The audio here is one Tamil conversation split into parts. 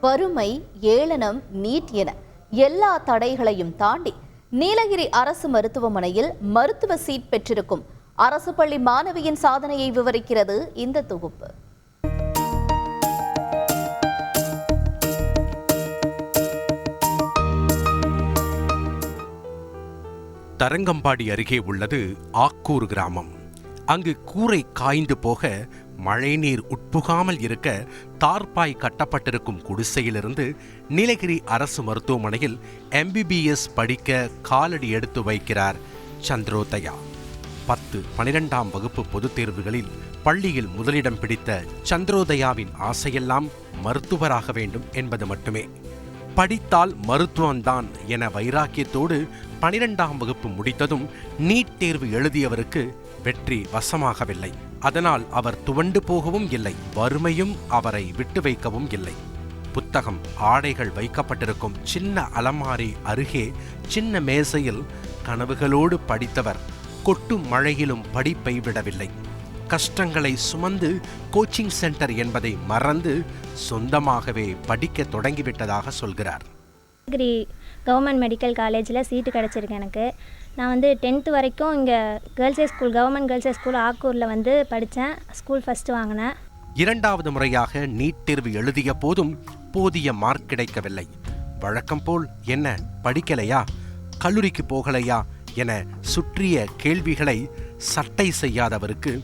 வறுமை, ஏளனம், நீட் என எல்லா தடைகளையும் தாண்டி நீலகிரி அரசு மருத்துவமனையில் மருத்துவ சீட் பெற்றிருக்கும் அரசு பள்ளி மாணவியின் சாதனையை விவரிக்கிறது இந்த தொகுப்பு. தரங்கம்பாடி அருகே உள்ளது ஆக்கூர் கிராமம். அங்கு கூரை காய்ந்து போக மழைநீர் உட்புகாமல் இருக்க தார்பாய் கட்டப்பட்டிருக்கும் குடிசையிலிருந்து நீலகிரி அரசு மருத்துவமனையில் MBBS படிக்க காலடி எடுத்து வைக்கிறார் சந்திரோதயா. 10, 12ஆம் வகுப்பு பொதுத் தேர்வுகளில் பள்ளியில் முதலிடம் பிடித்த சந்திரோதயாவின் ஆசையெல்லாம் மருத்துவராக வேண்டும் என்பது மட்டுமே. படித்தால் மருத்துவம்தான் என வைராக்கியத்தோடு 12ஆம் வகுப்பு முடித்ததும் நீட் தேர்வு எழுதியவருக்கு வெற்றி வசமாகவில்லை. அதனால் அவர் துவண்டு போகவும் இல்லை, வறுமையும் அவரை விட்டு வைக்கவும் இல்லை. புத்தகம், ஆடைகள் வைக்கப்பட்டிருக்கும் சின்ன அலமாரி அருகே சின்ன மேசையில் கனவுகளோடு படித்தவர் கொட்டும் மழையிலும் படிப்பை விடவில்லை. கஷ்டங்களை சுமந்து கோச்சிங் சென்டர் என்பதை மறந்து சொந்தமாகவே படிக்க தொடங்கிவிட்டதாக சொல்கிறார். நீலகிரி கவர்மெண்ட் மெடிக்கல் காலேஜில் சீட்டு கிடச்சிருக்கு எனக்கு. நான் 10th வரைக்கும் இங்கே girls school, government girls school ஆக்கூரில் படித்தேன். ஸ்கூல் ஃபஸ்ட்டு வாங்கினேன். 2வது முறையாக நீட் தேர்வு எழுதிய போதும் போதிய மார்க் கிடைக்கவில்லை. வழக்கம் போல் என்ன படிக்கலையா, கல்லூரிக்கு போகலையா என சுற்றிய கேள்விகளை சட்டை செய்யாதவருக்கு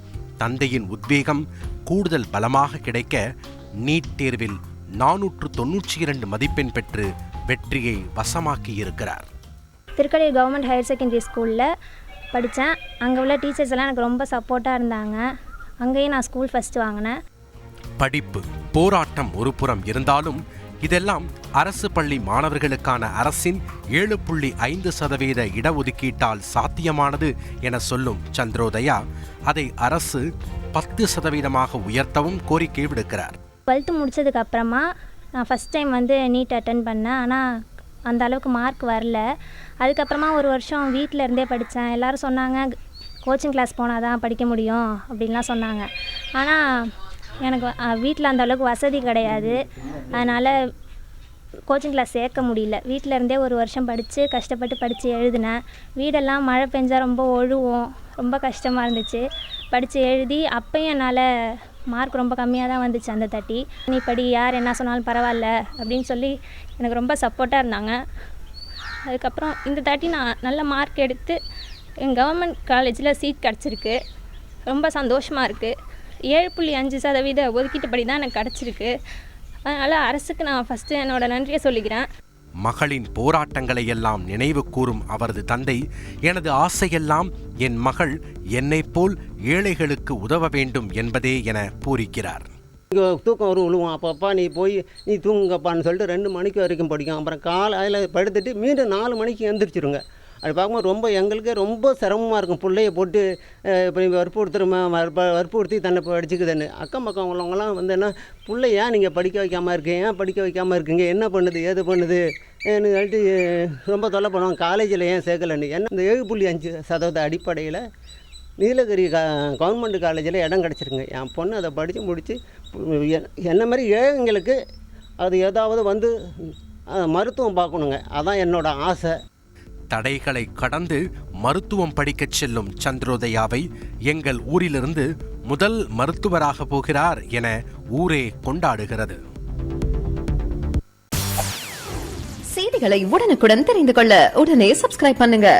தந்தையின் உத்வேகம் கூடுதல் பலமாக கிடைக்க நீட் தேர்வில் 492 மதிப்பெண் பெற்று வெற்றியை வசமாக்கி இருக்கிறார். திருக்கடையூர் கவர்மெண்ட் ஹையர் செகண்டரி ஸ்கூலில் படித்தேன். அங்கே உள்ள டீச்சர்ஸ் எல்லாம் எனக்கு ரொம்ப சப்போர்ட்டாக இருந்தாங்க. அங்கேயும் நான் ஸ்கூல் ஃபஸ்ட்டு வாங்கினேன். படிப்பு, போராட்டம் ஒரு புறம் இருந்தாலும் இதெல்லாம் அரசு பள்ளி மாணவர்களுக்கான அரசின் 7.5% இடஒதுக்கீட்டால் சாத்தியமானது என சொல்லும் சந்திரோதயா அதை அரசு 10% உயர்த்தவும் கோரிக்கை விடுக்கிறார். 12th முடித்ததுக்கு அப்புறமா நான் ஃபஸ்ட் டைம் நீட் அட்டன் பண்ணேன். ஆனால் அந்த அளவுக்கு மார்க் வரல. அதுக்கப்புறமா ஒரு வருஷம் வீட்டில் இருந்தே படித்தேன். எல்லோரும் சொன்னாங்க கோச்சிங் கிளாஸ் போனால் தான் படிக்க முடியும் அப்படின்லாம் சொன்னாங்க. ஆனால் எனக்கு வீட்டில் அந்த அளவுக்கு வசதி கிடையாது. அதனால் கோச்சிங் கிளாஸ் சேர்க்க முடியல. வீட்டில் இருந்தே ஒரு வருஷம் படித்து கஷ்டப்பட்டு படித்து எழுதினேன். வீடெல்லாம் மழை பெஞ்சால் ரொம்ப ஒழுவும், ரொம்ப கஷ்டமாக இருந்துச்சு. படித்து எழுதி அப்பையும் என்னால் மார்க் ரொம்ப கம்மியாக தான் வந்துச்சு. அந்த 30 நீ படி, யார் என்ன சொன்னாலும் பரவாயில்ல அப்படின்னு சொல்லி எனக்கு ரொம்ப சப்போர்ட்டாக இருந்தாங்க. அதுக்கப்புறம் இந்த 30 நான் நல்ல மார்க் எடுத்து எங்கள் கவர்மெண்ட் காலேஜில் சீட் கிடச்சிருக்கு. ரொம்ப சந்தோஷமாக இருக்குது. 7.5% ஒதுக்கீட்டுப்படி தான் எனக்கு கிடச்சிருக்கு. அதனால் அரசுக்கு நான் ஃபஸ்ட்டு என்னோட நன்றியை சொல்லிக்கிறேன். மகளின் போராட்டங்களை எல்லாம் நினைவு கூறும் அவரது தந்தை, எனது ஆசையெல்லாம் என் மகள் என்னைப் போல் ஏழைகளுக்கு உதவ வேண்டும் என்பதே என பூரிக்கிறார். இங்கே தூக்கம் விழுவோம். அப்பப்பா நீ போய் நீ தூங்குங்கப்பான்னு சொல்லிட்டு 2 மணிக்கு வரைக்கும் படிக்கும். அப்புறம் காலையில் படுத்துட்டு மீண்டும் 4 மணிக்கு எழுந்திரிச்சிருங்க. அது பார்க்கும்போது ரொம்ப எங்களுக்கே ரொம்ப சிரமமாக இருக்கும். பிள்ளைய போட்டு இப்போ நீங்கள் வற்புறுத்தி தன்னை படிச்சுக்குதுன்னு. அக்கம் பக்கம் உள்ளவங்களாம் என்ன பிள்ளை ஏன் நீங்கள் படிக்க வைக்காமல் இருக்கீங்க, ஏன் படிக்க வைக்காமல் இருக்கீங்க, என்ன பண்ணுது ஏது பண்ணுது சொல்லிட்டு ரொம்ப தொல்லை பண்ணுவாங்க. காலேஜில் ஏன் சேர்க்கலன்னு. என்ன இந்த 7.5% அடிப்படையில் நீலகிரி கவர்மெண்ட் காலேஜில் இடம் கிடச்சிருங்க. என் பொண்ணு அதை படித்து முடித்து என்ன மாதிரி ஏழைங்களுக்கு அது ஏதாவது மருத்துவம் பார்க்கணுங்க. அதான் என்னோடய ஆசை. தடைகளை கடந்து மருத்துவம் படிக்கச் செல்லும் சந்திரோதயாவை எங்கள் ஊரிலிருந்து முதல் மருத்துவராக போகிறார் என ஊரே கொண்டாடுகிறது. செய்திகளை உடனுக்குடன் தெரிந்து கொள்ள உடனே சப்ஸ்கிரைப் பண்ணுங்க.